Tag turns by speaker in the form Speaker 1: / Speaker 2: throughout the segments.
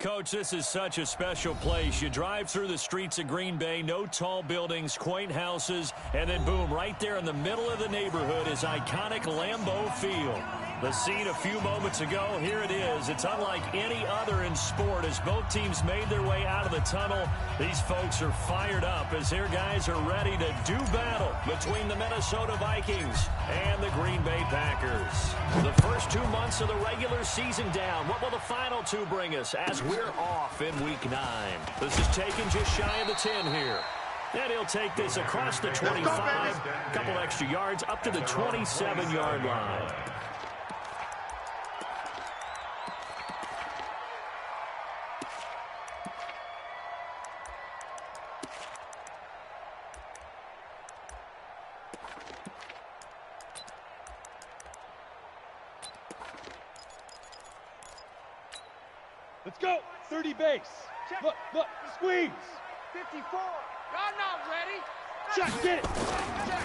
Speaker 1: Coach, this is such a special place. You drive through the streets of Green Bay, no tall buildings, quaint houses, and then boom, right there in the middle of the neighborhood is iconic Lambeau Field. The scene a few moments ago, here it is. It's unlike any other in sport as both teams made their way out of the tunnel. These folks are fired up as their guys are ready to do battle between the Minnesota Vikings and the Green Bay Packers. The first 2 months of the regular season down. What will the final two bring us as we're off in Week 9? This is taken just shy of the 10 here. And he'll take this across the 25, a couple extra yards up to the 27-yard line.
Speaker 2: Let's go. 30 base.
Speaker 3: Check.
Speaker 2: Look, squeeze.
Speaker 3: 54. I'm not ready.
Speaker 2: Check, get it.
Speaker 3: Check.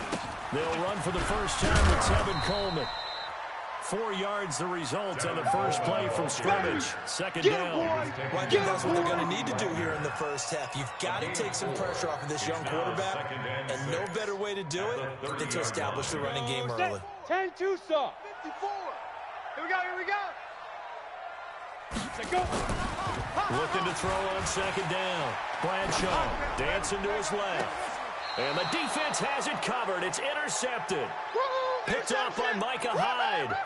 Speaker 1: They'll run for the first time with Tevin Coleman. 4 yards the result on the first play from scrimmage. Second down.
Speaker 4: Well, I think that's what they're going to need to do here in the first half. You've got to take some pressure off of this young quarterback, and no better way to do it than to establish the running game early.
Speaker 2: 10 Tucson.
Speaker 3: 54. Here we go, here we go.
Speaker 2: Let's go.
Speaker 1: Looking to throw on second down. Bradshaw dancing to his left. And the defense has it covered. It's intercepted. Picked up by Micah Hyde.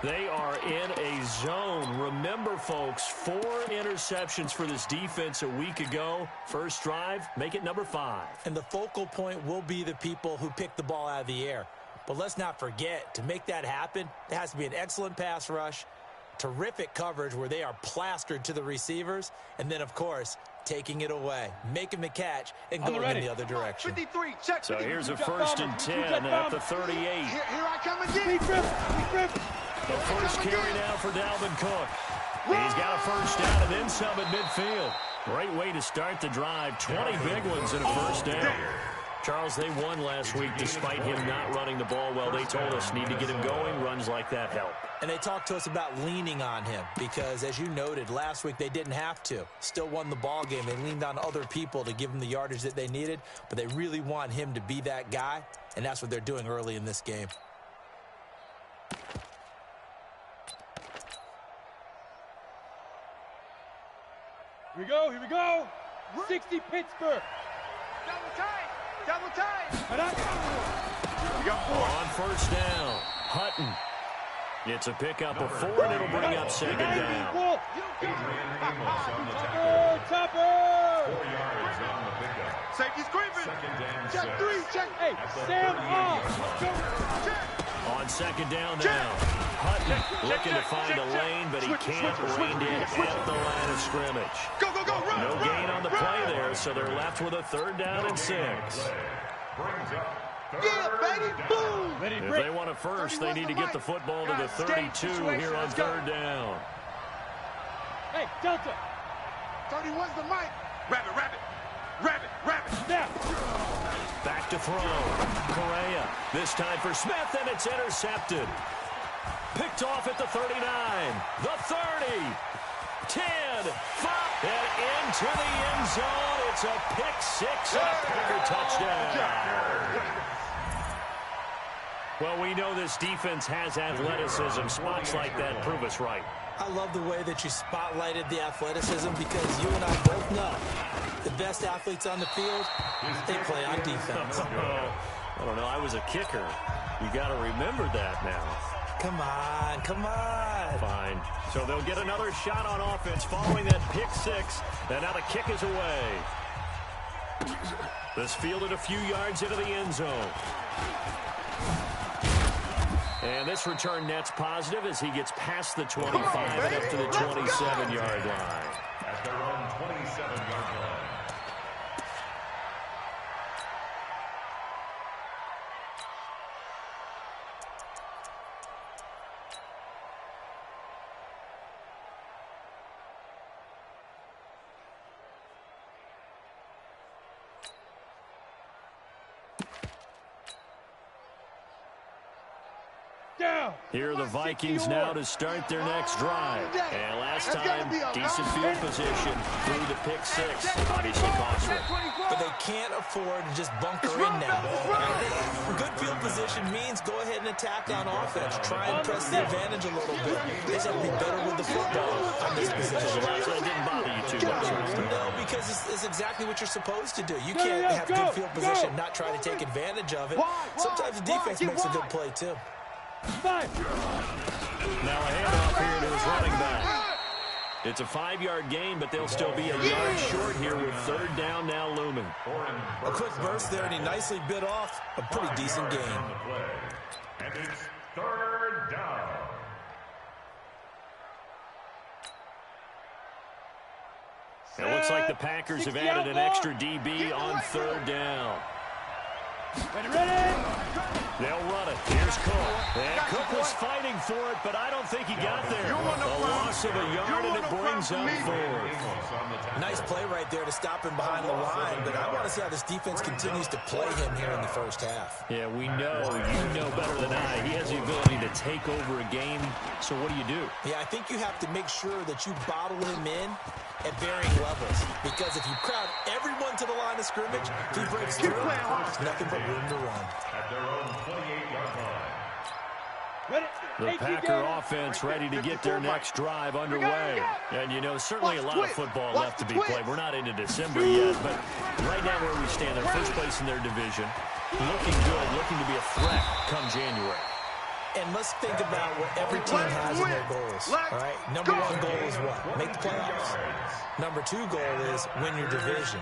Speaker 1: They are in a zone. Remember, folks, 4 interceptions for this defense a week ago. First drive, make it number 5.
Speaker 4: And the focal point will be the people who pick the ball out of the air. But let's not forget, to make that happen, there has to be an excellent pass rush, terrific coverage where they are plastered to the receivers, and then, of course, taking it away, making the catch, and going in the other direction.
Speaker 3: 53, check.
Speaker 1: So here's a 1st and 10 at the 38.
Speaker 3: Here I come again.
Speaker 1: The first carry now for Dalvin Cook. He's got a first down and then some at midfield. Great way to start the drive. 20 big ones in a first down. Charles, they won last week despite him not running the ball well. They told us need to get him going. Runs like that help.
Speaker 4: And they talked to us about leaning on him because, as you noted, last week they didn't have to. Still won the ball game. They leaned on other people to give them the yardage that they needed, but they really want him to be that guy, and that's what they're doing early in this game.
Speaker 2: Here we go. 60 Pittsburgh.
Speaker 3: Double time. Double time.
Speaker 1: On first down, Hutton. It's a pickup of 4, and it'll bring up second down.
Speaker 2: Topper.
Speaker 5: 4 yards on the pickup.
Speaker 3: Safety's creeping.
Speaker 5: Check
Speaker 3: 3, check.
Speaker 2: Hey, Sam off.
Speaker 1: On second down now, Hutton looking to find a lane, but he can't rein it at the line of scrimmage.
Speaker 3: Go, run.
Speaker 1: No gain on the play there, so they're left with a 3rd down and 6.
Speaker 5: Brings up
Speaker 3: Yeah, baby, boom.
Speaker 1: If they want a first, they need to get the football to the 32 here on 3rd down.
Speaker 2: Hey, Delta.
Speaker 3: 31's the mic. Rabbit.
Speaker 2: Now.
Speaker 1: Back to throw. Correa. This time for Smith, and it's intercepted. Picked off at the 39. The 30. 10. 5. And into the end zone. It's a pick 6 and a Packer touchdown. Well, we know this defense has athleticism. Spots like that prove us right.
Speaker 4: I love the way that you spotlighted the athleticism because you and I both know the best athletes on the field, they play on defense.
Speaker 1: I don't know. I was a kicker. You got to remember that now.
Speaker 4: Come on.
Speaker 1: Fine. So they'll get another shot on offense following that pick 6. And now the kick is away. This fielded a few yards into the end zone. And this return net's positive as he gets past the 25 and up to the 27-yard line.
Speaker 5: at their own 27-yard line.
Speaker 2: down.
Speaker 1: Here are the Vikings now to start their next drive. And last time, decent field position through the pick six. Obviously costly.
Speaker 4: But they can't afford to just bunker in now. Good field position means go ahead and attack on offense. Try and press the advantage a little bit. They just have to be better with the football on this position.
Speaker 1: So it didn't bother you too much.
Speaker 4: No, because it's exactly what you're supposed to do. You can't have good field position and not try to take advantage of it. Sometimes the defense makes a good play too.
Speaker 2: Five.
Speaker 1: Now a handoff here to his running back. It's a 5-yard gain, but they'll still be a yard short here with third down now looming.
Speaker 4: A quick burst there, and he nicely bit off a pretty decent gain.
Speaker 5: And it's third down.
Speaker 1: It looks like the Packers have added an extra DB on third down.
Speaker 2: Ready.
Speaker 1: They'll run it. Here's Cook. And Cook was fighting for it, but I don't think he got there. A loss of a yard, and it brings up fourth.
Speaker 4: Nice play right there to stop him behind the line, but I want to see how this defense continues to play him here in the first half.
Speaker 1: Yeah, we know. You know better than I. He has the ability to take over a game, so what do?
Speaker 4: Yeah, I think you have to make sure that you bottle him in at varying levels, because if you crowd everyone to the line of scrimmage, if he breaks through, there's nothing but room to run.
Speaker 5: At their own 28-yard line.
Speaker 1: The Packer offense ready to get their next drive underway. And, you know, certainly a lot of football left to be played. We're not into December yet, but right now where we stand, they're first place in their division. Looking good, looking to be a threat come January.
Speaker 4: And let's think about what every team has in their goals. All right, number one goal is what? Make the playoffs. Number two goal is win your division.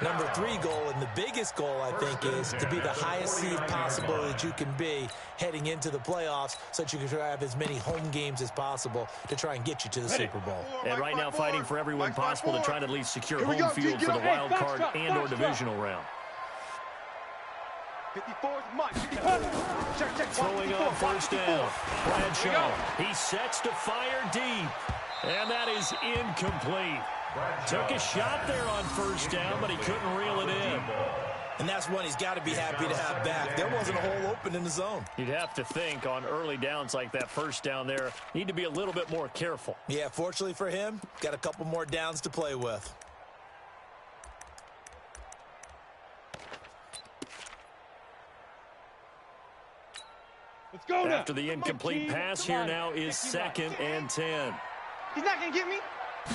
Speaker 4: Number three goal, and the biggest goal, I think, is to be the highest seed possible that you can be heading into the playoffs so that you can have as many home games as possible to try and get you to the Super Bowl.
Speaker 1: And right now fighting for every win possible to try to at least secure home field for the wild card and or divisional round.
Speaker 3: 54's Mike.
Speaker 1: Throwing on first down. Bradshaw. He sets to fire deep. And that is incomplete. Took a shot there on first down, but he couldn't reel it in.
Speaker 4: And that's one he's got to be happy to have back. There wasn't a hole open in the zone.
Speaker 1: You'd have to think on early downs like that first down there, need to be a little bit more careful.
Speaker 4: Yeah, fortunately for him, got a couple more downs to play with.
Speaker 2: Let's go now.
Speaker 1: After the incomplete pass here now is 2nd and 10.
Speaker 3: He's not going to get me.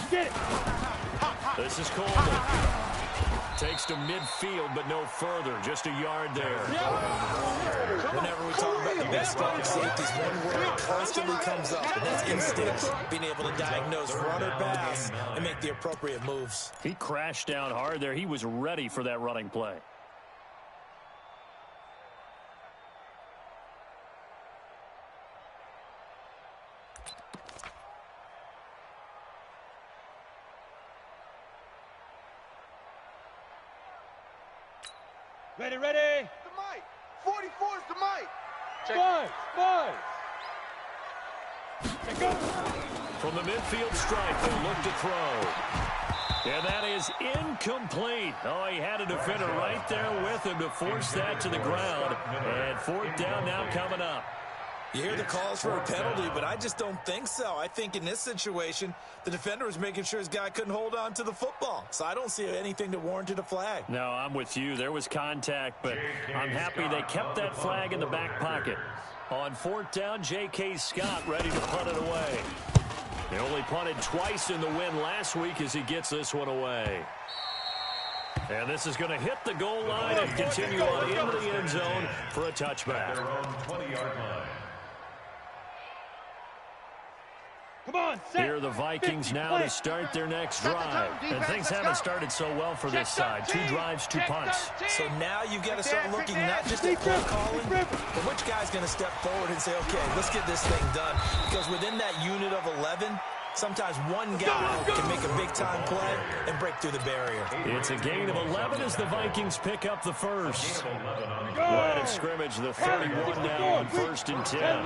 Speaker 2: Get it.
Speaker 1: This is Coleman. Takes to midfield, but no further. Just a yard there.
Speaker 4: Whenever we talk about the best strong safeties, one word constantly comes up, and that's instincts. Being able to diagnose run or pass and make the appropriate moves.
Speaker 1: He crashed down hard there. He was ready for that running play.
Speaker 2: Ready.
Speaker 3: The Mike. 44's the Mike.
Speaker 2: Five. Check up.
Speaker 1: From the midfield stripe, they look to throw. And that is incomplete. Oh, he had a defender right there with him to force that to the ground. And fourth down now coming up.
Speaker 4: You hear the calls for a penalty, but I just don't think so. I think in this situation, the defender was making sure his guy couldn't hold on to the football. So I don't see anything that warranted a flag.
Speaker 1: No, I'm with you. There was contact, but I'm happy they kept that flag in the back pocket. On fourth down, J.K. Scott ready to punt it away. They only punted twice in the win last week as he gets this one away. And this is going to hit the goal line and continue on into the end zone for a touchback.
Speaker 5: Their own 20-yard line.
Speaker 2: Come on, set.
Speaker 1: Here are the Vikings now to start their next drive. And things haven't started so well for this side. 2 drives, 2 punts.
Speaker 4: So now you've got to start looking not just at play calling, but which guy's going to step forward and say, okay, let's get this thing done. Because within that unit of 11, sometimes one guy can make a big-time play and break through the barrier.
Speaker 1: It's a gain of 11 as the Vikings pick up the first. Line of scrimmage, the 31 now on 1st and 10.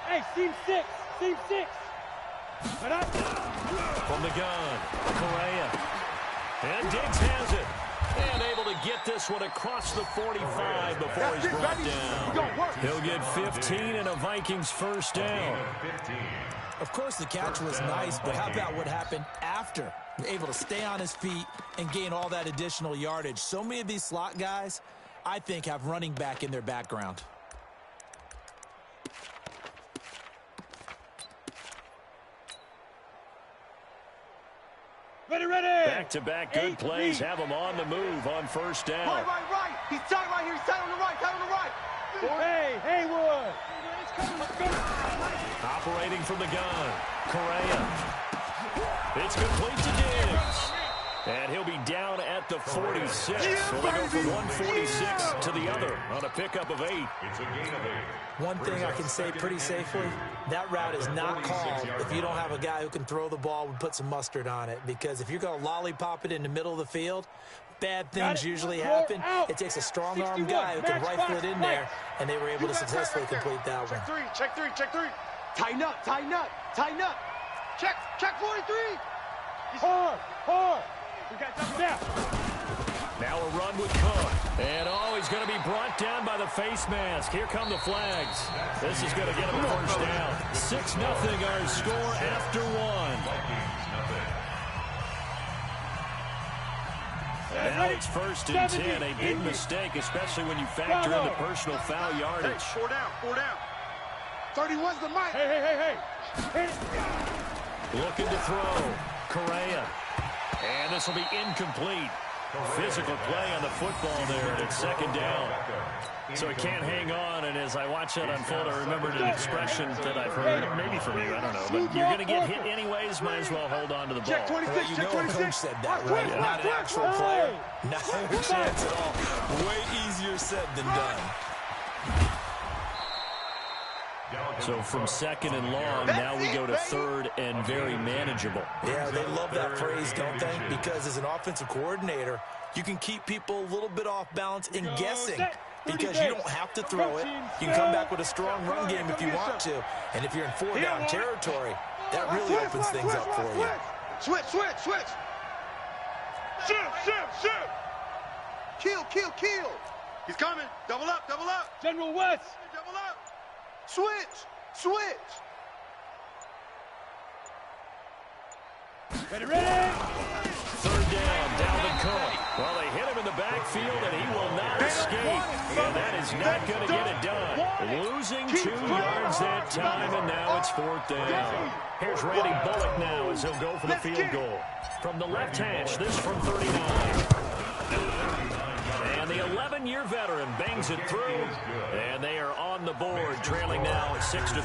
Speaker 2: Hey, seam 6.
Speaker 1: From the gun, Correa. And Diggs has it. And able to get this one across the 45 before he's brought down. He'll get 15 and a Vikings first down.
Speaker 4: Of course, the catch was nice, but how about what happened after? Able to stay on his feet and gain all that additional yardage. So many of these slot guys, I think, have running back in their background.
Speaker 2: Ready, ready.
Speaker 1: Back-to-back good plays have him on the move on first down.
Speaker 3: Right. He's tight right here. He's tight on the right. Tight on the right.
Speaker 2: Hey, Haywood.
Speaker 1: Operating from the gun. Correa. It's complete to Diggs. And he'll be down at the 46. So they go from 146 to the other on a pickup of 8.
Speaker 5: It's a gain of 8.
Speaker 4: One thing I can say pretty safely, that route is not called if you don't have a guy who can throw the ball and put some mustard on it. Because if you're going to lollipop it in the middle of the field, bad things usually happen. It takes a strong-arm guy who can rifle it in there, and they were able to successfully complete that one.
Speaker 3: Check three. Tighten up. Check 43.
Speaker 2: Hard. We got something now.
Speaker 1: Now a run with Cook. And, he's going to be brought down by the face mask. Here come the flags. This is going to get him a first down. 6-0 our score after 1. Now it's 1st and 10. A big mistake, especially when you factor in the personal foul yardage.
Speaker 3: Four down. 31's the mic.
Speaker 2: Hey.
Speaker 1: Looking to throw. Correa. And this will be incomplete. Physical play on the football there, and it's 2nd down. So he can't hang on, and as I watch that unfold, I remembered an expression that I've heard, maybe from you, I don't know, but you're going to get hit anyways, might as well hold on to the ball.
Speaker 3: Check 26,
Speaker 4: Well, you know a coach said that, right?
Speaker 1: Yeah.
Speaker 4: Not an actual player. Not a chance at all. Way easier said than done.
Speaker 1: So from 2nd and long, now we go to 3rd and very manageable.
Speaker 4: Yeah, they love that phrase, don't they? Because as an offensive coordinator, you can keep people a little bit off balance and guessing because you don't have to throw it. You can come back with a strong run game if you want to. And if you're in 4-down territory, that really opens things up for you.
Speaker 3: Switch. Shoot. Kill. He's coming. Double up.
Speaker 2: General West.
Speaker 3: Double up. Switch.
Speaker 2: Ready.
Speaker 1: 3rd down, Dalvin Cook. Well, they hit him in the backfield, and he will not escape. And that is not going to get it done. Losing 2 yards that time, and now it's 4th down. Here's Randy Bullock now as he'll go for the field goal. From the left hash, this from 39. And the 11-year veteran bangs it through, and they are on the board, trailing now at 6-3.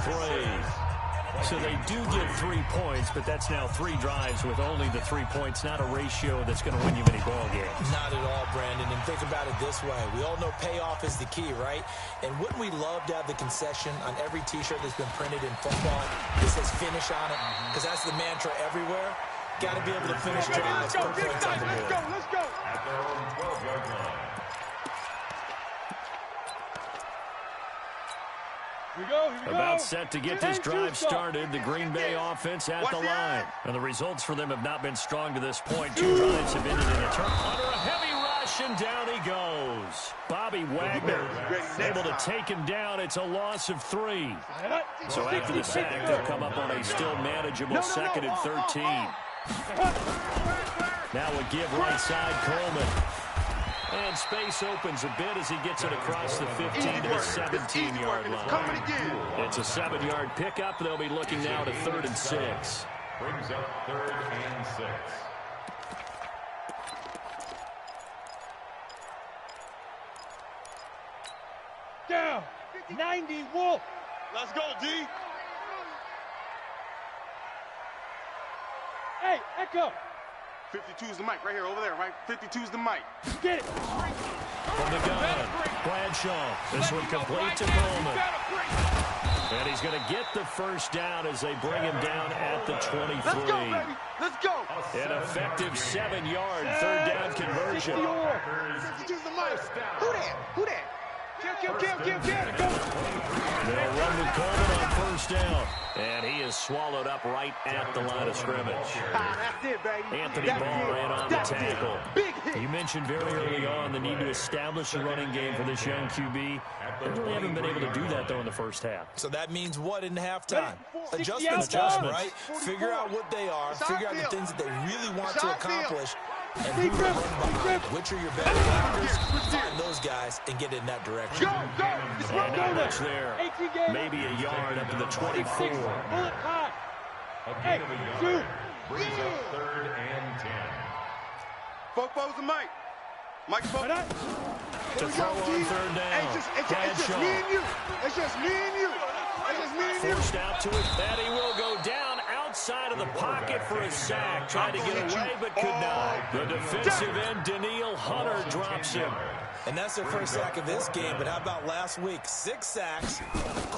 Speaker 1: So they do get 3 points, but that's now 3 drives with only the 3 points, not a ratio that's going to win you many ball games.
Speaker 4: Not at all, Brandon, and think about it this way. We all know payoff is the key, right? And wouldn't we love to have the concession on every T-shirt that's been printed in football that says finish on it? Because that's the mantra everywhere. Got to be able to finish drives, put points on the board.
Speaker 3: Let's go.
Speaker 5: At their own 12-yard line.
Speaker 2: Here we go.
Speaker 1: About set to get this drive started. The Green Bay offense at the line. And the results for them have not been strong to this point. 2 drives have ended in a turn. Under a heavy rush, and down he goes. Bobby Wagner able to take him down. It's a loss of 3. So after the sack, they'll come up on a still manageable 2nd and 13. Now a give right side, Coleman. And space opens a bit as he gets it across the 15 to the 17-yard line. It's a 7-yard pickup. They'll be looking now to 3rd and 6.
Speaker 5: Brings up 3rd and 6.
Speaker 2: Down. 90, Wolf.
Speaker 3: Let's go, D.
Speaker 2: Hey, Echo.
Speaker 3: 52's the mic right here, over there, right? 52's the mic.
Speaker 2: Get it.
Speaker 1: From the gun, Bradshaw. This one complete to Coleman. And he's going to get the first down as they bring him down at the 23.
Speaker 3: Let's go, baby. Let's go.
Speaker 1: An effective 7-yard 3rd down conversion.
Speaker 3: 52's the mic. Who that? Kill.
Speaker 1: They'll run with Coleman on 1st down. And he is swallowed up right at the line of scrimmage.
Speaker 3: That's it, baby.
Speaker 1: Anthony Ball ran on the tackle.
Speaker 3: Big hit.
Speaker 1: You mentioned very early on the need to establish a running game for this young QB. They really haven't been able to do that, though, in the first half.
Speaker 4: So that means what in halftime? Adjustments time, right? Figure out what they are, figure out the things that they really want to accomplish, and who to run behind. Which are your better blockers? Find those guys and get in that direction.
Speaker 1: And not much there. Maybe a yard up to the 24.
Speaker 2: Bullet high.
Speaker 5: Hey, shoot. Brings up 3rd and 10.
Speaker 3: Fopo's and Mike. Mike Fopo.
Speaker 1: To throw on 3rd down.
Speaker 3: It's just me and you. It's just me and you. It's just me and you.
Speaker 1: Forced out to it. That he will go down outside of the pocket for a sack. Tried to get away, but could not. The defensive end, Daniil Hunter, drops him.
Speaker 4: And that's their first sack of this game, but how about last week? 6 sacks,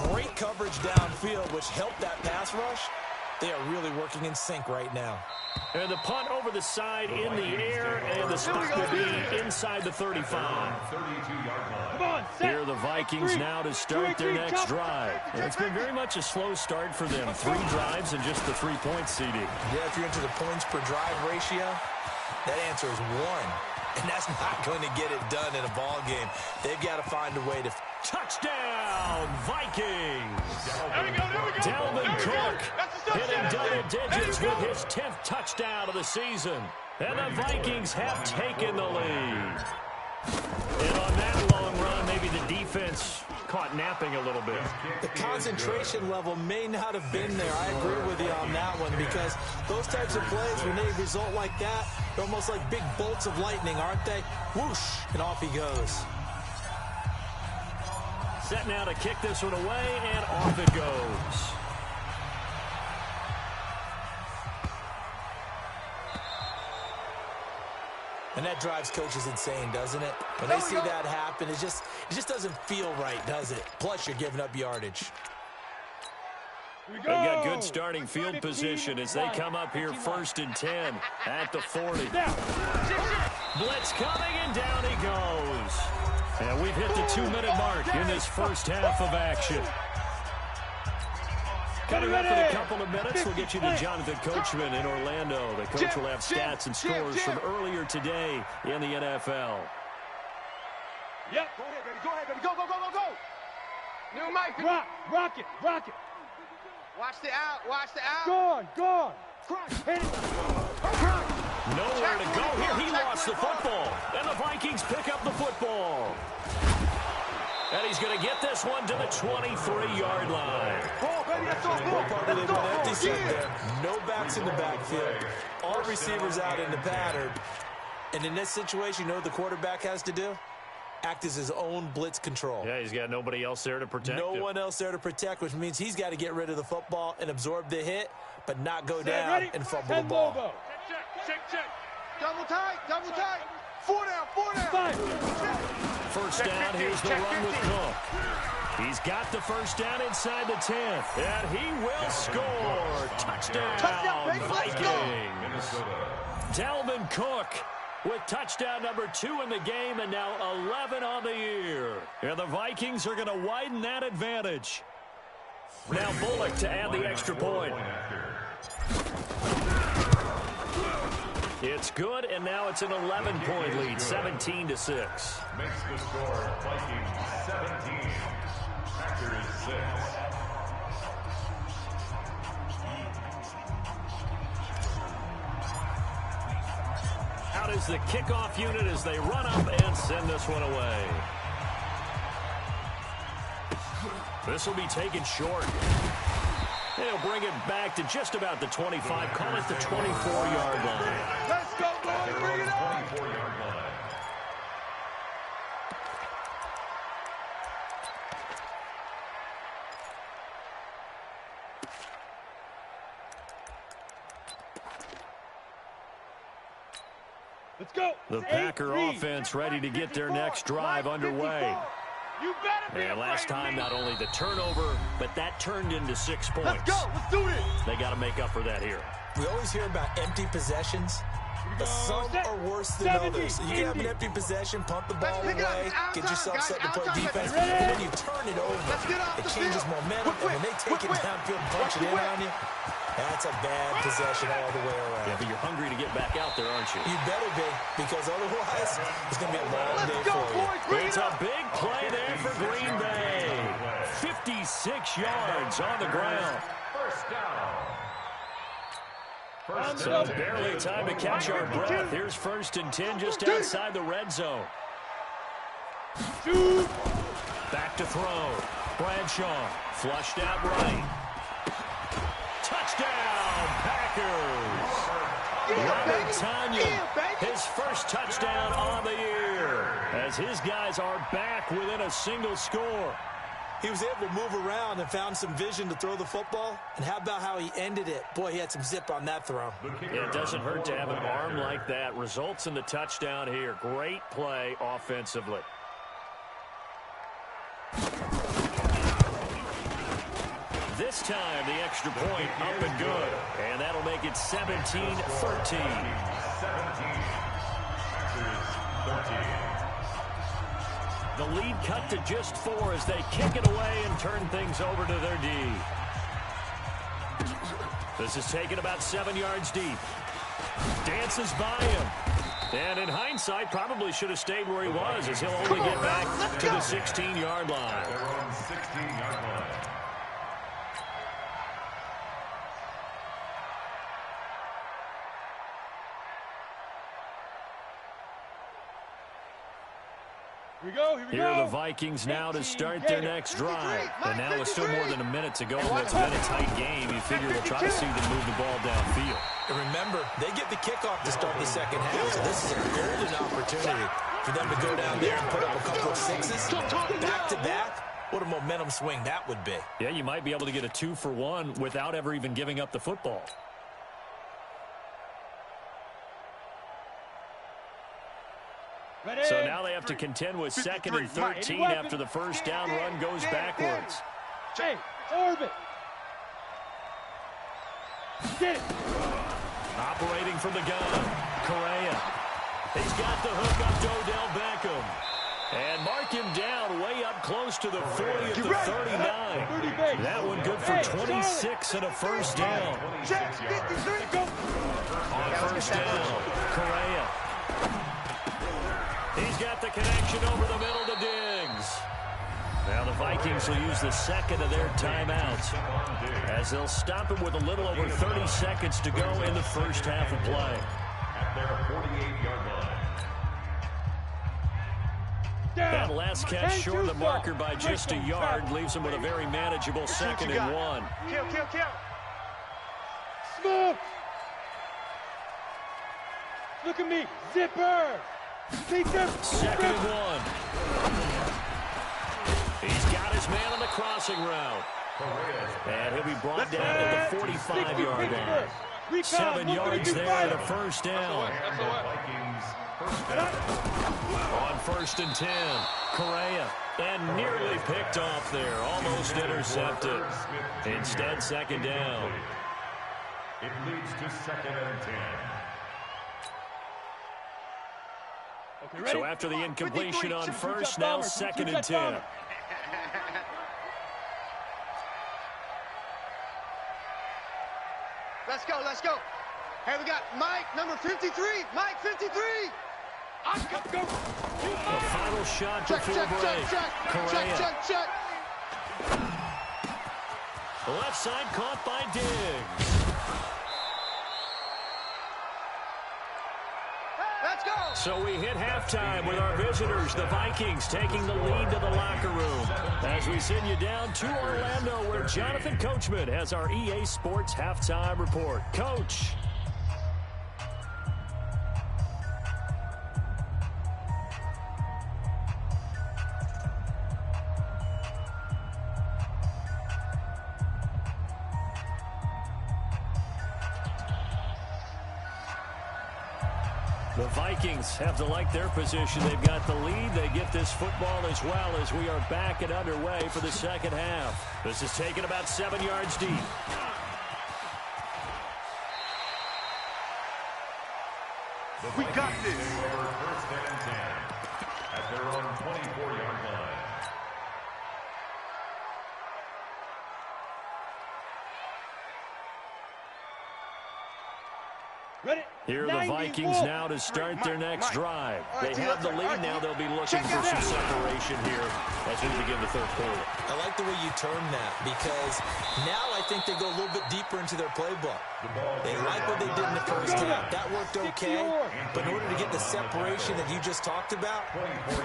Speaker 4: great coverage downfield, which helped that pass rush. They are really working in sync right now.
Speaker 1: And the punt over the side in the air, and the spot will be inside the 35.
Speaker 5: 32-yard line.
Speaker 2: Come on, set.
Speaker 1: Here are the Vikings now to start their next drive. And it's been very much a slow start for them. 3 drives and just the 3-point CD.
Speaker 4: Yeah, if you're into the points per drive ratio, that answer is 1. And that's not going to get it done in a ball game. They've got to find a way to...
Speaker 1: Touchdown, Vikings!
Speaker 2: There we go, there we go.
Speaker 1: Dalvin Cook hitting double digits
Speaker 2: There
Speaker 1: with
Speaker 2: we go.
Speaker 1: his 10th touchdown of the season. And the Vikings have taken the lead. And on that long run, maybe the defense caught napping a little bit.
Speaker 4: The concentration level may not have been there. I agree with you on that one, because those types of plays, when they result like that, they're almost like big bolts of lightning, aren't they? Whoosh, and off he goes.
Speaker 1: Set now to kick this one away, and off it goes.
Speaker 4: And that drives coaches insane, doesn't it? When they see that happen, it just doesn't feel right, does it? Plus, you're giving up yardage.
Speaker 1: They got good starting field position as they come up here 1st and 10 at the 40. Blitz coming, and down he goes. And we've hit the 2-minute mark in this first half of action. Coming up in a couple of minutes, we'll get you to Jonathan Coachman in Orlando. The coach will have stats and scores from earlier today in the NFL.
Speaker 2: Yep.
Speaker 3: Go ahead, baby. Go ahead, baby. Go, go, go, go, go. New Mike.
Speaker 2: Rock it, rock it.
Speaker 3: Watch the out. Watch the out.
Speaker 2: Gone. Hit it.
Speaker 1: Nowhere to go here. He lost the football. And the Vikings pick up the football. And he's going to get this one to the 23-yard line.
Speaker 3: Ball, baby. Let's go. Ball.
Speaker 4: Probably
Speaker 3: Let's
Speaker 4: an
Speaker 3: go.
Speaker 4: empty set there. No backs in the backfield. All receivers out in the pattern. And in this situation, you know what the quarterback has to do? Act as his own blitz control.
Speaker 1: Yeah, he's got nobody else there to protect him.
Speaker 4: No one else there to protect, which means he's got to get rid of the football and absorb the hit, but not go down and fumble the ball.
Speaker 2: Check.
Speaker 3: Double tight. 4 down.
Speaker 2: 5.
Speaker 1: First down, here's the run with Cook. He's got the first down inside the 10th, and he will score. Touchdown,
Speaker 3: baby. Let's go.
Speaker 1: Vikings. Dalvin Cook with touchdown number 2 in the game, and now 11 on the year. And the Vikings are going to widen that advantage. Now Bullock to add the extra point. It's good, and now it's an 11-point lead, 17-6.
Speaker 5: Makes the score Vikings 17, Packers 6.
Speaker 1: Out is the kickoff unit as they run up and send this one away. This will be taken short. They'll bring it back to just about the 25. Call it the 24-yard line.
Speaker 3: Let's go, boys. Bring it on.
Speaker 5: 24-yard line.
Speaker 2: Let's go.
Speaker 1: The Packer offense ready to get their next drive underway.
Speaker 2: You better be
Speaker 1: And last time, not only the turnover, but that turned into 6 points.
Speaker 3: Let's go. Let's do this.
Speaker 1: They got to make up for that here.
Speaker 4: We always hear about empty possessions, but some are worse than others. You can have an empty possession, pump the ball away, get yourself set to play defense, and then you turn it over. It changes momentum, and when they take it downfield and punch it in on you, That's a bad possession all the way around.
Speaker 1: Yeah, but you're hungry to get back out there, aren't you?
Speaker 4: You better be, because otherwise it's going to be a long day for you.
Speaker 1: It's a big play there for Green Bay. 56 yards on the ground.
Speaker 5: First down.
Speaker 1: So barely time to catch our breath. Here's 1st and 10 just outside the red zone. Back to throw. Bradshaw flushed out right. Touchdown, Packers. Robert Tonyan, his first touchdown on the year, as his guys are back within a single score.
Speaker 4: He was able to move around and found some vision to throw the football. And how about how he ended it? Boy, he had some zip on that throw.
Speaker 1: Yeah, it doesn't hurt to have an arm like that. Results in the touchdown here. Great play offensively. This time, the extra point up and good. And that'll make it 17-13.
Speaker 5: 17. Packers 13.
Speaker 1: The lead cut to just 4 as they kick it away and turn things over to their D. This is taken about 7 yards deep. Dances by him. And in hindsight, probably should have stayed where he was, as he'll only get back to the 16-yard line.
Speaker 5: Their own 16-yard line.
Speaker 1: Here are the Vikings now to start their next drive. And now with still more than a minute to go in what's been a tight game, you figure we'll try to see them move the ball downfield.
Speaker 4: And remember, they get the kickoff to start the second half, so this is a golden opportunity for them to go down there and put up a couple of sixes back-to-back. What a momentum swing that would be.
Speaker 1: Yeah, you might be able to get a 2-for-1 without ever even giving up the football. So now they have to contend with 2nd and 13 after the first down run goes backwards.
Speaker 2: Hey, orbit. Get it.
Speaker 1: Operating from the gun, Correa. He's got the hook up to Odell Beckham. And mark him down way up close to the 40 at the 39. That one good for 26 and a first down. On first down, Correa. He's got the connection over the middle to Diggs. Now the Vikings will use the second of their timeouts, as they'll stop him with a little over 30 seconds to go in the first half of play.
Speaker 5: At their 48-yard line.
Speaker 1: That last catch short of the marker by just a yard leaves him with a very manageable 2nd and 1.
Speaker 3: Kill.
Speaker 2: Smoke. Look at me. Zipper.
Speaker 1: 2nd and 1. He's got his man on the crossing route. And he'll be brought down at the 45-yard line. 7 yards there and a first down. On 1st and 10, Correa. And nearly picked off there. Almost intercepted. Instead, 2nd down.
Speaker 5: It leads to 2nd and 10.
Speaker 1: So after the incompletion on first, now 2nd and 10.
Speaker 3: Let's go. Hey, we got Mike, number 53. Mike, 53.
Speaker 1: The final shot before break. Correa.
Speaker 3: Check.
Speaker 1: Left side caught by Diggs.
Speaker 3: Let's go.
Speaker 1: So we hit halftime with our visitors, the Vikings, taking the lead to the locker room. As we send you down to Orlando, where Jonathan Coachman has our EA Sports halftime report. Coach. The Vikings have to like their position. They've got the lead. They get this football as well as we are back and underway for the second half. This is taken about 7 yards deep.
Speaker 3: We got this.
Speaker 5: Over 1st and 10 at their own 24-yard line.
Speaker 1: Here are the Vikings now to start their next drive. They have the lead now. They'll be looking for some separation here as we begin the third quarter.
Speaker 4: I like the way you term that because now I think they go a little bit deeper into their playbook. They like what they did in the first half. That worked okay, but in order to get the separation that you just talked about,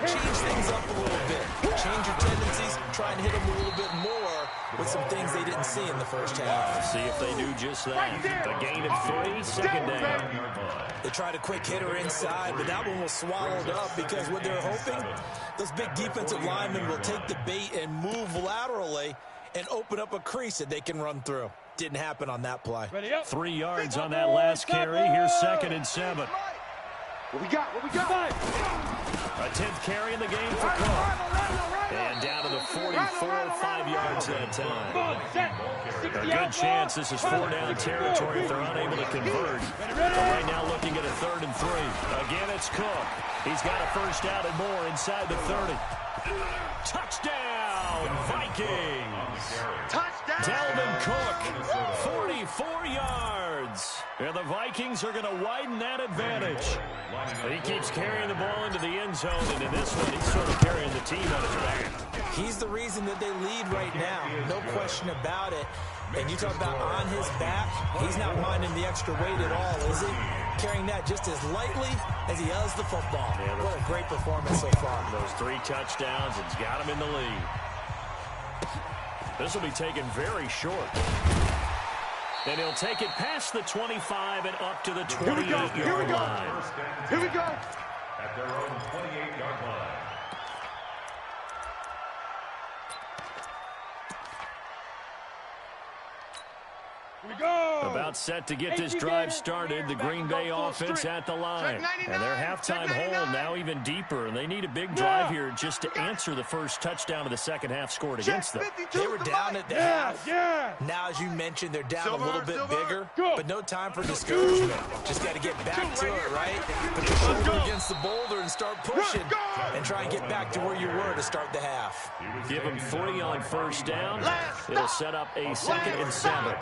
Speaker 4: change things up a little bit. Change your tendencies, try and hit them a little bit more with some things they didn't see in the first half.
Speaker 1: See if they do just that. A gain of 3, second down.
Speaker 4: They tried a quick hitter inside, but that one was swallowed up because what they're hoping, those big defensive linemen will take the bait and move laterally and open up a crease that they can run through. Didn't happen on that play.
Speaker 1: 3 yards on that last carry. Here's 2nd and 7.
Speaker 3: What we got? What we got?
Speaker 1: A 10th carry in the game for Cook. And down to the 44, 5 yards that time. A good chance this is 4-down territory if they're unable to convert. But right now looking at a 3rd and 3. Again, it's Cook. He's got a first down and more inside the 30. Touchdown, Vikings.
Speaker 3: Touchdown.
Speaker 1: Dalvin Cook, 44 yards. And the Vikings are going to widen that advantage. He keeps carrying the ball into the end zone, and in this one, he's sort of carrying the team on his back.
Speaker 4: He's the reason that they lead right now, no question about it. And you talk about on his back, he's not minding the extra weight at all, is he? Carrying that just as lightly as he does the football. Yeah, what a great performance so far.
Speaker 1: Those 3 touchdowns, it's got him in the lead. This will be taken very short. And he'll take it past the 25 and up to the 28-yard line.
Speaker 3: Here we go.
Speaker 5: At their own 28-yard line.
Speaker 1: About set to get this drive started. The Green Bay offense at the line. And their halftime hole now even deeper. And they need a big drive here just to answer the first touchdown of the second half scored against them.
Speaker 4: They were down at the half. Now, as you mentioned, they're down a little bit bigger. But no time for discouragement. Just got to get back to it, right? Put the shoulder against the boulder and start pushing. And try and get back to where you were to start the half.
Speaker 1: Give them 3 on first down. It'll set up a 2nd and 7.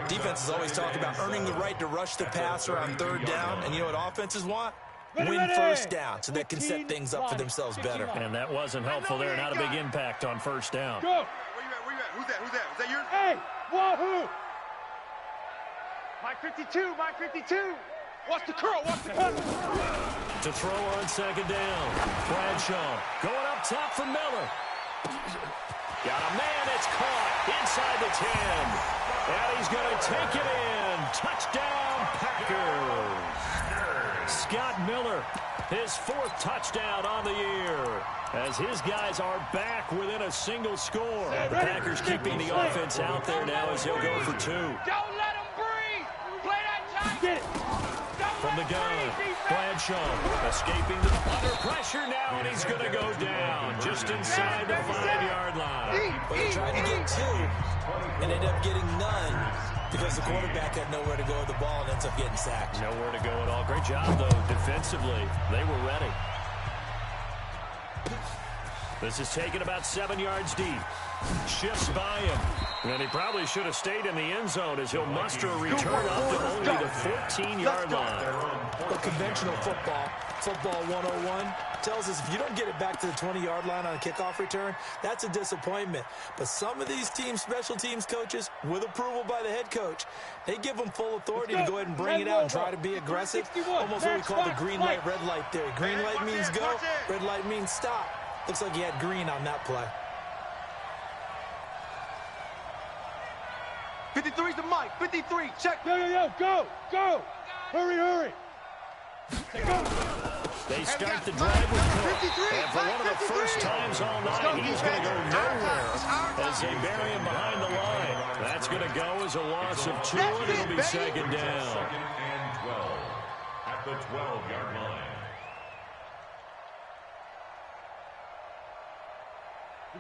Speaker 4: Defenses always talk about earning the right to rush the passer on 3rd down. And you know what offenses want? Win first down so they can set things up for themselves better.
Speaker 1: And that wasn't helpful there. Not a big impact on first down.
Speaker 3: Go. Where you at? Where you at? Who's that? Who's that? Is that yours?
Speaker 2: Hey, wahoo! Mike 52, Mike 52.
Speaker 3: Watch the curl. Watch the curl.
Speaker 1: To throw on 2nd down. Bradshaw going up top for Miller. Got a man. It's caught inside the 10. And he's going to take it in. Touchdown, Packers. Scott Miller, his 4th touchdown on the year. As his guys are back within a single score. The Packers keeping the offense out there now as he'll go for 2.
Speaker 2: Don't let him breathe. Play that tight. Get it.
Speaker 1: From the gun, Bradshaw escaping under pressure now, and he's going to go down just inside the 5-yard line.
Speaker 4: But he tried to get 2 and ended up getting none because the quarterback had nowhere to go with the ball and ends up getting sacked.
Speaker 1: Nowhere to go at all. Great job, though, defensively. They were ready. This is taken about 7 yards deep. Shifts by him. And he probably should have stayed in the end zone as he'll muster a return up to only the 14-yard line.
Speaker 4: But conventional football 101, tells us if you don't get it back to the 20-yard line on a kickoff return, that's a disappointment. But some of these teams, special teams coaches, with approval by the head coach, they give them full authority to go ahead and bring it out and try to be aggressive. Almost what we call the green light, red light theory. Green light means go, red light means stop. Looks like he had green on that play.
Speaker 3: 53's the mic. 53. Check.
Speaker 2: Yo, go. Hurry.
Speaker 1: They start the drive with Cook. And for one of the first times all night, he's going to go nowhere as they bury him behind the line. That's going to go as a loss of 2, and it'll be 2nd down.
Speaker 5: 2nd and 12 at the 12-yard line.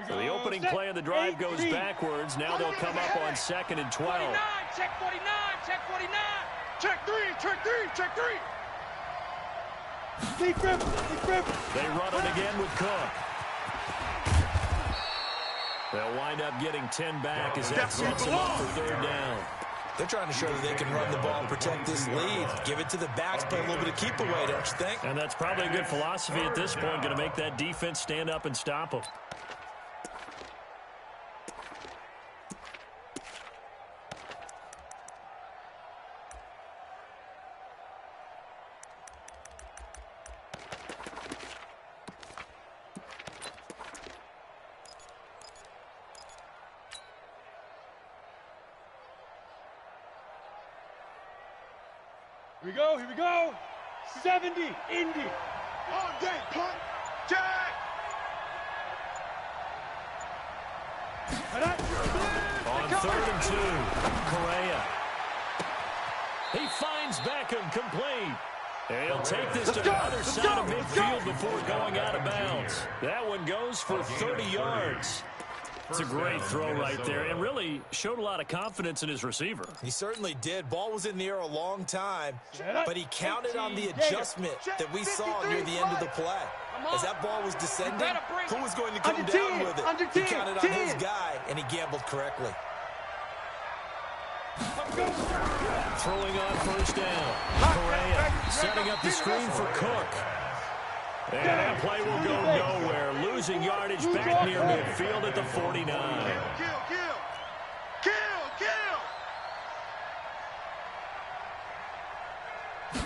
Speaker 1: So the opening play of the drive goes backwards. Now they'll come up on 2nd and 12.
Speaker 2: Check 49.
Speaker 3: Check 3. Check 3.
Speaker 2: Deep grip.
Speaker 1: They run it again with Cook. They'll wind up getting 10 back as that sets them up for 3rd down.
Speaker 4: They're trying to show that they can run the ball and protect this lead. Give it to the backs, play a little bit of keep away, don't you think?
Speaker 1: And that's probably a good philosophy at this point, going to make that defense stand up and stop them.
Speaker 2: Here we go. 70, Indy.
Speaker 3: All day, punt. Jack.
Speaker 1: On 3rd and 2, Correa. He finds Beckham complete. And he'll take this to the other side of midfield before going out of bounds. That one goes for 30 yards. It's a great throw right there, and really showed a lot of confidence in his receiver.
Speaker 4: He certainly did. Ball was in the air a long time, but he counted on the adjustment that we saw near the end of the play. As that ball was descending, who was going to come down with it? He counted on his guy, and he gambled correctly.
Speaker 1: Throwing on 1st down. Correa setting up the screen for Cook. And that play will go nowhere. Losing yardage back near midfield at the 49.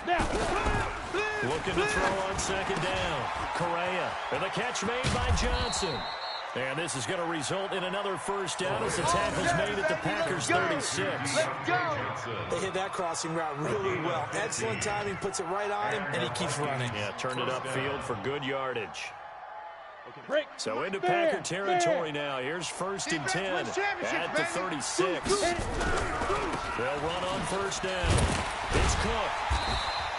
Speaker 2: Now.
Speaker 1: Looking to throw on 2nd down. Correa. And the catch made by Johnson. And this is going to result in another 1st down as the tackle's made at the Packers' 36.
Speaker 4: They hit that crossing route really well. Excellent timing, puts it right on him, and he keeps running.
Speaker 1: Yeah, turned it upfield for good yardage. So into Packer territory now. Here's 1st and 10 at the 36. They'll run on 1st down. It's Cook.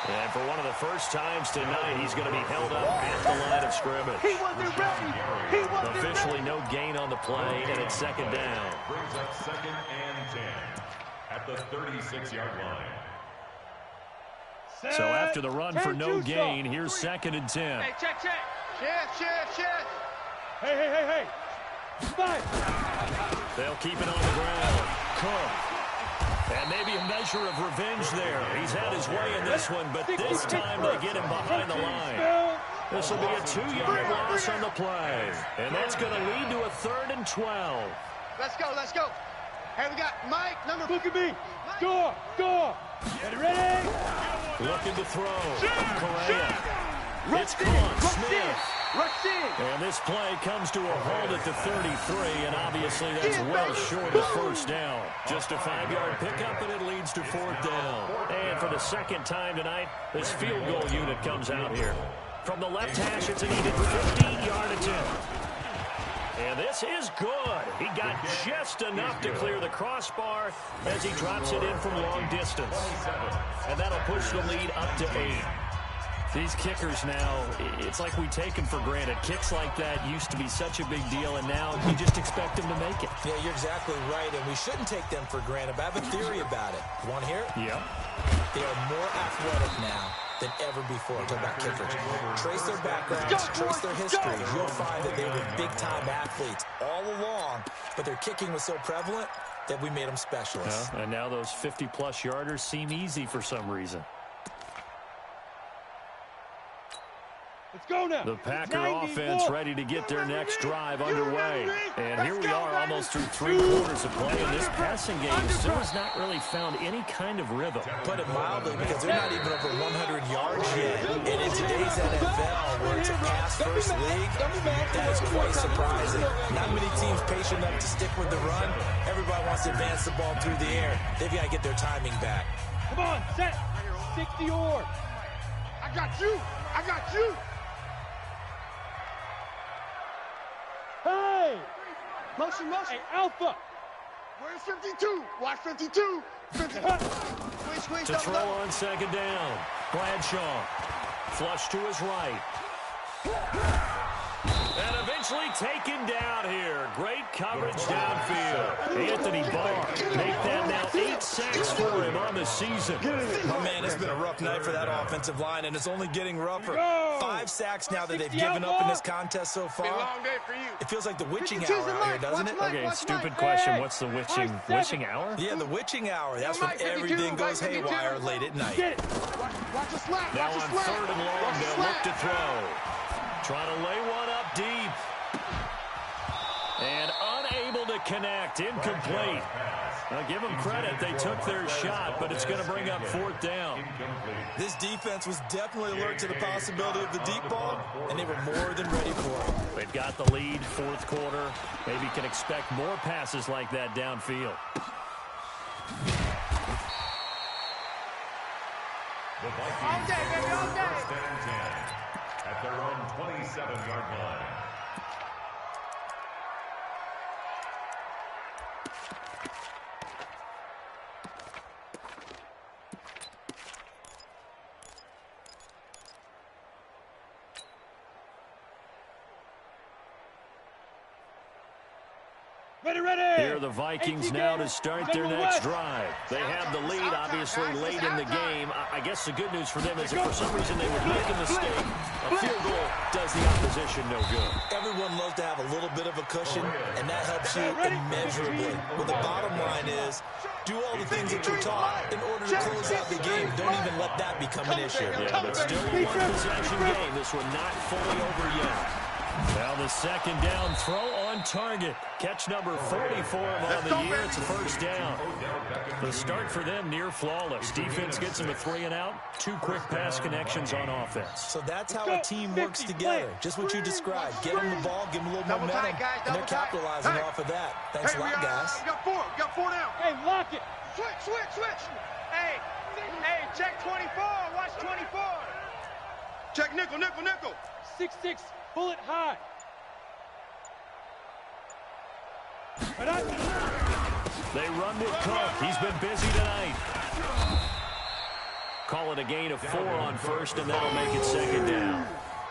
Speaker 1: And for one of the first times tonight, he's going to be held up at the line of scrimmage.
Speaker 2: He wasn't ready.
Speaker 1: Officially no gain on the play, and it's 2nd down.
Speaker 5: Brings up 2nd and 10 at the 36-yard line.
Speaker 1: So after the run for no gain, here's 2nd and 10.
Speaker 3: Hey, check. Chef.
Speaker 2: Hey. 5.
Speaker 1: They'll keep it on the ground. Cook. And maybe a measure of revenge there. He's had his way in this one, but this time they get him behind the line. This will be a 2-yard loss on the play. And that's going to lead to a 3rd and 12.
Speaker 3: Let's go. Hey, we got Mike, number...
Speaker 2: Look at me. Go. Get ready.
Speaker 1: Looking to throw. Correa. It's caught. Smith. And this play comes to a halt at the 33, and obviously that's well short of 1st down. Just a 5-yard pickup, and it leads to 4th down. And for the 2nd time tonight, this field goal unit comes out here. From the left hash, it's a needed 50-yard attempt. And this is good. He got just enough to clear the crossbar as he drops it in from long distance. And that'll push the lead up to 8. These kickers now, it's like we take them for granted. Kicks like that used to be such a big deal, and now you just expect them to make it.
Speaker 4: Yeah, you're exactly right, and we shouldn't take them for granted. But I have a theory about it. You want to hear it?
Speaker 1: Yeah.
Speaker 4: They are more athletic now than ever before. Talk about kickers. Trace their backgrounds, trace their history. You'll find that they were big-time athletes all along, but their kicking was so prevalent that we made them specialists.
Speaker 1: Yeah, and now those 50-plus yarders seem easy for some reason.
Speaker 2: Let's go now.
Speaker 1: The Packer offense ready to get their next drive underway. And here we are almost through 3 quarters of play, and this passing game still has not really found any kind of rhythm.
Speaker 4: Put it mildly, because they're not even over 100 yards yet. And in today's NFL, where it's a pass-first league, that is quite surprising. Not many teams patient enough to stick with the run. Everybody wants to advance the ball through the air. They've got to get their timing back.
Speaker 2: Come on, set. 60 or.
Speaker 3: I got you.
Speaker 2: Hey!
Speaker 3: Motion.
Speaker 2: Hey, Alpha!
Speaker 3: Where's 52? Watch 52. 52. Squeeze,
Speaker 1: To throw on 2nd down. Bradshaw. Flush to his right. And eventually taken down here. Great coverage downfield. Anthony Barr make that now 8 sacks for him on the season.
Speaker 4: My man, it's been a rough night for that offensive line, and it's only getting rougher. 5 5 sacks now that they've given up in this contest so far.
Speaker 3: Long day for you.
Speaker 4: It feels like the witching hour out here, doesn't it?
Speaker 1: Okay, stupid question. What's the witching hour?
Speaker 4: Yeah, the witching hour. That's when everything goes haywire late at night.
Speaker 3: Watch the slap.
Speaker 1: Now on 3rd and long, they'll look to throw. Trying to lay one up deep. And unable to connect. Incomplete. Now, give them credit. They took their shot, but it's going to bring up 4th down.
Speaker 4: This defense was definitely alert to the possibility of the deep ball, and they were more than ready for it.
Speaker 1: They've got the lead, 4th quarter. Maybe can expect more passes like that downfield.
Speaker 5: The Vikings first and 10 at their own 27-yard line.
Speaker 1: Here are the Vikings now to start their next drive. They have the lead, obviously, late in the game. I guess the good news for them is if for some reason they would make a mistake, a field goal does the opposition no good.
Speaker 4: Everyone loves to have a little bit of a cushion, and that helps you immeasurably. But the bottom line is, do all the things that you're taught in order to close out the game. Don't even let that become an issue.
Speaker 1: Yeah, but still a one-possession game. This one not fully over yet. Now the 2nd down throw on target. Catch number 44 on the year. It's a 1st down. The start for them near flawless. Defense gets them a 3 and out. 2 quick pass connections on offense.
Speaker 4: So that's how a team works together. Just what you described. Get them the ball, give them a little momentum, and they're capitalizing off of that. Thanks a lot, guys.
Speaker 3: We got 4 down.
Speaker 2: Hey, lock it.
Speaker 3: Switch. Hey, check 24. Watch 24. Check nickel.
Speaker 2: 6-6. Bullet high.
Speaker 1: They run with Cook. He's been busy tonight. Call it a gain of 4 on 1st, and that'll make it 2nd down.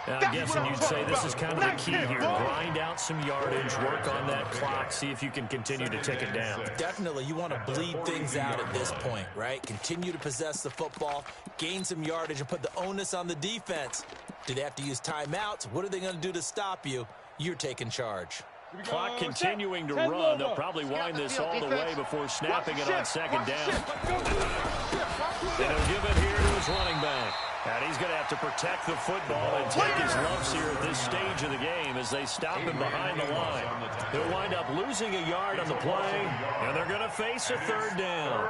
Speaker 1: Now, I'm guessing you'd say this is kind of the key here. Grind out some yardage, work on that clock, see if you can continue to take it down.
Speaker 4: Definitely, you want to bleed things out at this point, right? Continue to possess the football, gain some yardage, and put the onus on the defense. Do they have to use timeouts? What are they going to do to stop you? You're taking charge.
Speaker 1: Clock continuing to run. They'll probably wind this all the way before snapping it on 2nd down. And he'll give it here to his running back. And he's going to have to protect the football and take his lumps here at this stage of the game as they stop him behind the line. He'll wind up losing a yard on the play, and they're going to face a 3rd down.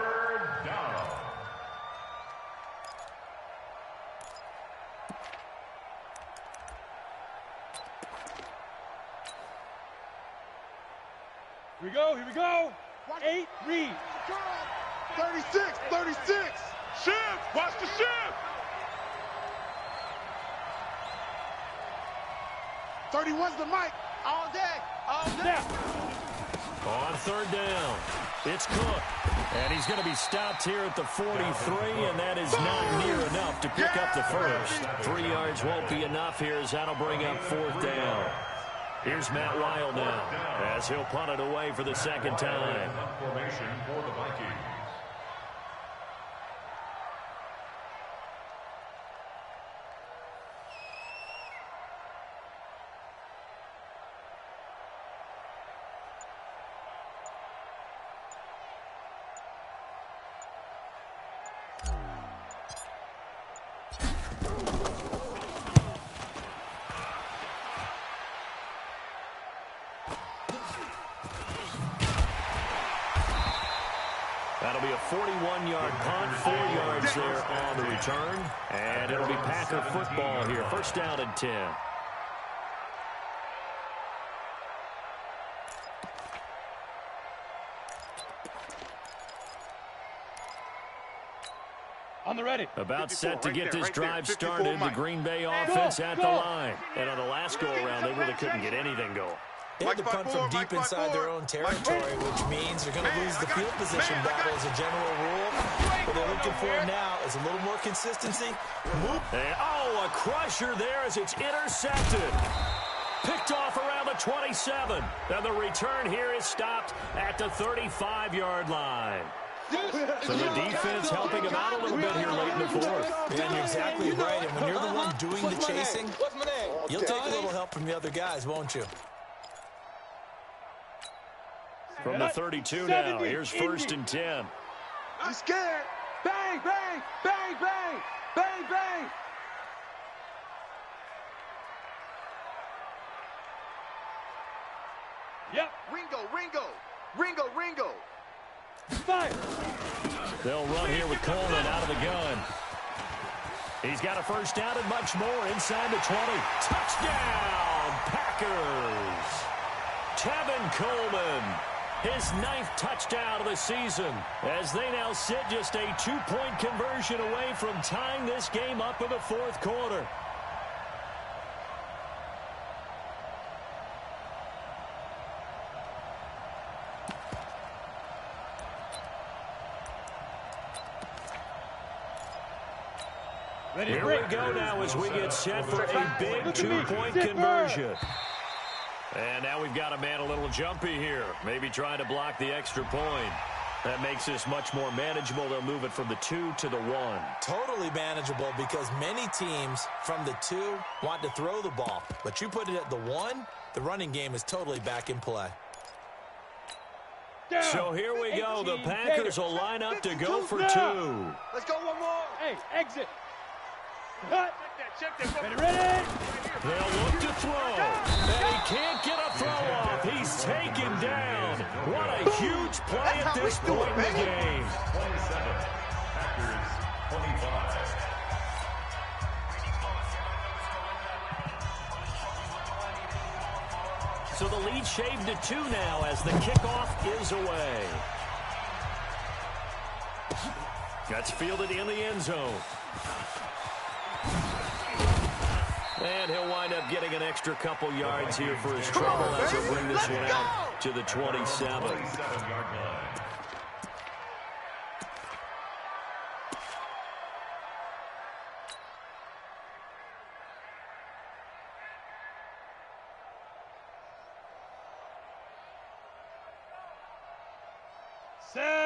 Speaker 2: Here we go. 8 read.
Speaker 3: 36. Shift. Watch the shift. 31's the mic. All day.
Speaker 1: On 3rd down, it's Cook. And he's going to be stopped here at the 43, and that is not near enough to pick up the 1st. 3 yards won't be enough here as that'll bring up 4th down. Here's Matt Weil now as he'll punt it away for the 2nd time.
Speaker 5: Formation for the Vikings.
Speaker 1: That'll be a 41-yard punt, 4 yards there on the return. And it'll be Packer football here. 1st down and 10.
Speaker 2: On the ready.
Speaker 1: About set to get this drive started. The Green Bay offense at the line. And on the last go-around, they really couldn't get anything going.
Speaker 4: They had to punt from deep inside their own territory, which means they're going to lose the field position battle as a general rule. What they're looking for now is a little more consistency.
Speaker 1: And, a crusher there as it's intercepted. Picked off around the 27. And the return here is stopped at the 35-yard line. So the defense helping him out a little bit here late in the fourth.
Speaker 4: Yeah, and you're exactly right. And when you're the one doing the chasing, you'll take a little help from the other guys, won't you?
Speaker 1: From the 32 now, here's 1st and 10.
Speaker 3: I'm scared. Bang, bang, bang, bang, bang, bang.
Speaker 2: Yep.
Speaker 3: Ringo.
Speaker 2: Fire.
Speaker 1: They'll run here with Coleman out of the gun. He's got a first down and much more inside the 20. Touchdown, Packers. Tevin Coleman, his 9th touchdown of the season, as they now sit just a 2-point conversion away from tying this game up in the 4th quarter. Here we go now as we get set for a big 2-point conversion. And now we've got a man a little jumpy here. Maybe trying to block the extra point. That makes this much more manageable. They'll move it from the 2 to the 1.
Speaker 4: Totally manageable because many teams from the 2 want to throw the ball. But you put it at the 1, the running game is totally back in play.
Speaker 1: So here we go. The Packers will line up to go for 2.
Speaker 3: Let's go one more.
Speaker 2: Hey, exit. Cut.
Speaker 3: Check that.
Speaker 2: Ready?
Speaker 1: They'll look to throw. And he can't get a throw off. He's taken down. What a huge play at this point in the game.
Speaker 5: 27. Packers 25.
Speaker 1: So the lead shaved to 2 now as the kickoff is away. That's fielded in the end zone. And he'll wind up getting an extra couple yards here for his trouble as he'll bring this one out to the 27.
Speaker 5: 27-yard line.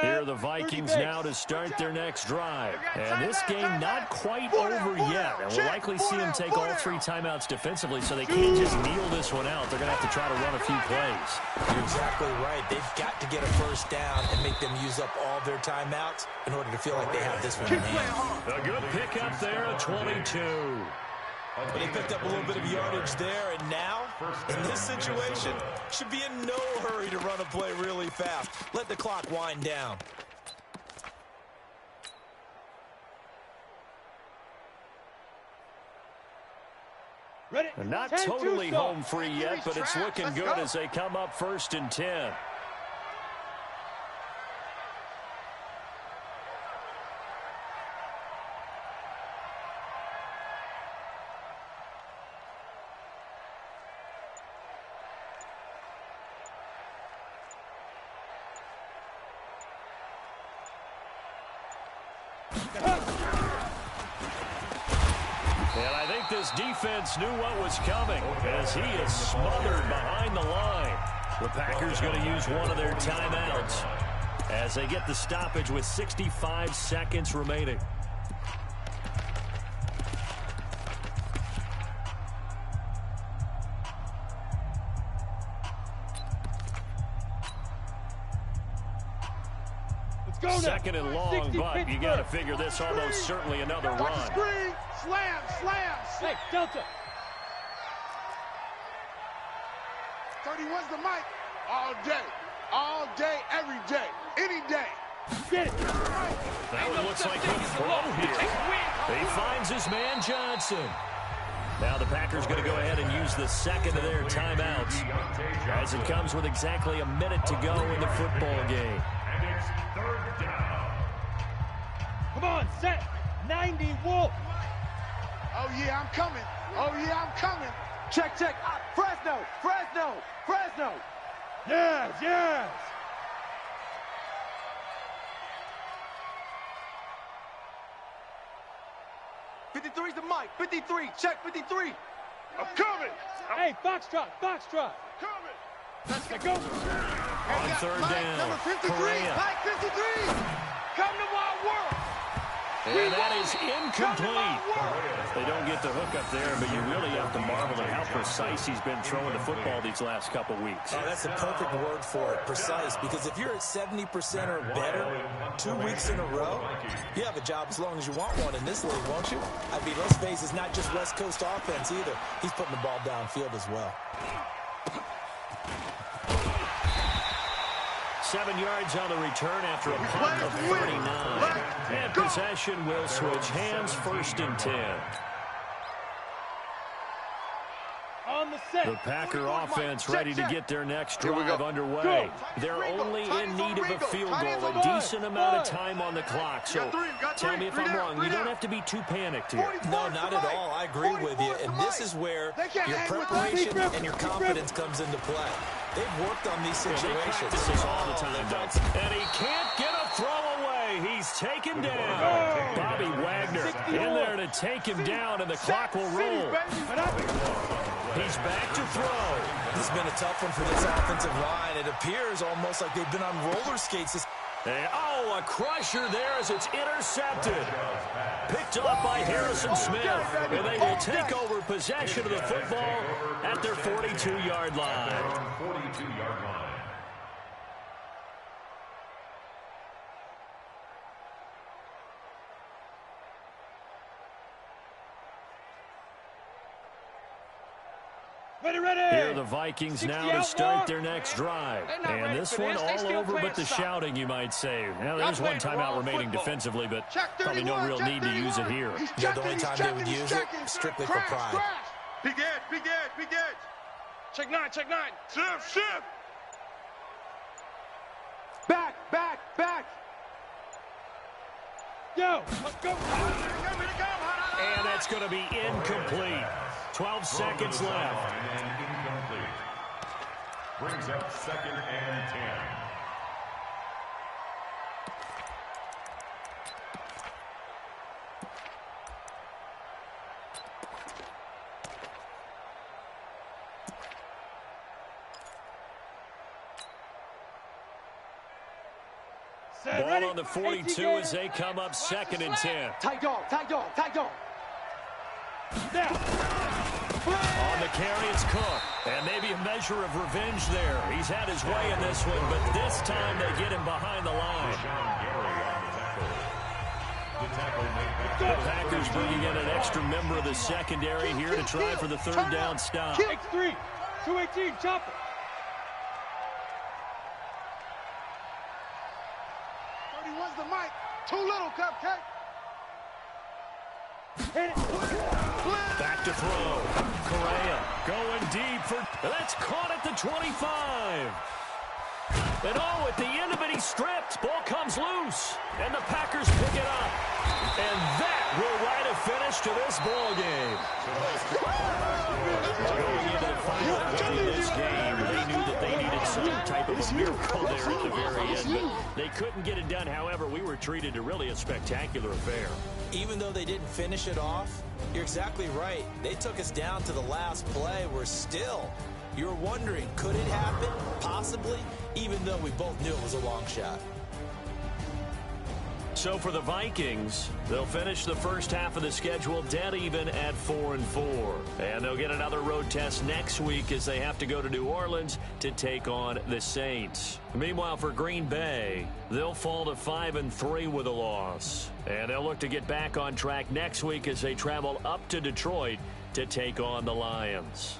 Speaker 1: Here are the Vikings now to start their next drive. And this game not quite over yet. And we'll likely see them take all 3 timeouts defensively, so they can't just kneel this one out. They're going to have to try to run a few plays.
Speaker 4: You're exactly right. They've got to get a first down and make them use up all their timeouts in order to feel like they have this one in hand.
Speaker 1: A good pickup there at 22.
Speaker 4: But he picked up a little bit of yardage there, and now, in this situation, should be in no hurry to run a play really fast. Let the clock wind down.
Speaker 2: Ready?
Speaker 1: And not totally home free yet, but it's looking good as they come up 1st and 10. And I think this defense knew what was coming as he is smothered behind the line. The Packers going to use one of their timeouts as they get the stoppage with 65 seconds remaining. Second and long, but you got to figure this almost certainly another run.
Speaker 3: Screen. Slam.
Speaker 2: Hey, Delta.
Speaker 3: 31's the mic. All day, every day, any day.
Speaker 2: Get it.
Speaker 1: That one looks like a throw here. He finds his man Johnson. Now the Packers going to go ahead and use the second of their timeouts as it comes with exactly a minute to go in the football game.
Speaker 5: And it's 3rd down.
Speaker 2: Come on, set. 90 Wolf.
Speaker 3: Oh, yeah, I'm coming. Check. Fresno.
Speaker 2: Yes.
Speaker 3: 53's the mic. 53. Check 53. I'm coming.
Speaker 2: Hey, Foxtrot.
Speaker 3: Coming.
Speaker 2: Let's go.
Speaker 1: On 3rd
Speaker 3: Mike,
Speaker 1: down,
Speaker 3: number 53.
Speaker 1: Correa.
Speaker 3: Mike 53. Come to my world.
Speaker 1: And that is incomplete. They don't get the hook up there, but you really have to marvel at how precise he's been throwing the football these last couple weeks.
Speaker 4: Oh, that's the perfect word for it, precise. Because if you're at 70% or better 2 weeks in a row, you have a job as long as you want one in this league, won't you? I mean, let's face it, it's not just West Coast offense either. He's putting the ball downfield as well.
Speaker 1: 7 yards on the return after a punt of 39. And possession will switch hands, 1st and 10. The Packer offense ready to get their next drive underway. They're only in need of a field goal, a decent amount of time on the clock. So tell me if I'm wrong. You don't have to be too panicked here.
Speaker 4: No, not at all. I agree with you. And this is where your preparation and your confidence comes into play. They've worked on these situations.
Speaker 1: This all the time, and he can't get a throw away. He's taken down. Bobby Wagner in there to take him down, and the clock will roll. He's back to throw.
Speaker 4: This has been a tough one for this offensive line. It appears almost like they've been on roller skates.
Speaker 1: Oh, a crusher there as it's intercepted. Picked off by Harrison Smith. And they will take over possession of the football at their 42-yard line.
Speaker 5: 42-yard line.
Speaker 1: Here are the Vikings now to start their next drive. And this one all over but the shouting, you might say. Now, there's one timeout remaining defensively, but probably no real need to use it here.
Speaker 4: Yeah, the only time they would use it, strictly for pride.
Speaker 3: Big edge, big edge, big edge. Check 9, check 9. Shift, shift.
Speaker 2: Back, back, back. Yo, let's go.
Speaker 1: And that's going to be incomplete. 12 seconds left.
Speaker 5: And incomplete. Brings up 2nd and 10.
Speaker 1: Ball on the 42 as they come up 2nd and 10.
Speaker 2: Tight dog, tight dog, tight dog.
Speaker 1: On the carry, it's Cook. And maybe a measure of revenge there. He's had his way in this one, but this time they get him behind the line. The Packers bringing in an extra member of the secondary here to try for the 3rd down stop.
Speaker 2: X3, 218, chop it.
Speaker 3: 31's the mic. Too little, Cupcake.
Speaker 2: Hit it.
Speaker 1: Back to throw. Correa going deep for... That's caught at the 25. And oh, at the end of it, he's stripped. Ball comes loose. And the Packers pick it up. And that will write a finish to this ball game. Going into the final play of this game, they knew that they needed some type of a miracle there at the very end. But they couldn't get it done. However, we were treated to really a spectacular affair.
Speaker 4: Even though they didn't finish it off, you're exactly right. They took us down to the last play. We're still, you're wondering, could it happen? Possibly, even though we both knew it was a long shot.
Speaker 1: So for the Vikings, they'll finish the first half of the schedule dead even at 4-4. And they'll get another road test next week as they have to go to New Orleans to take on the Saints. Meanwhile, for Green Bay, they'll fall to 5-3 with a loss. And they'll look to get back on track next week as they travel up to Detroit to take on the Lions.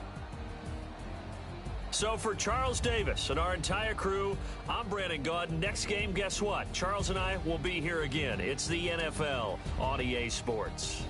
Speaker 1: So for Charles Davis and our entire crew, I'm Brandon Gaudin. Next game, guess what? Charles and I will be here again. It's the NFL on EA Sports.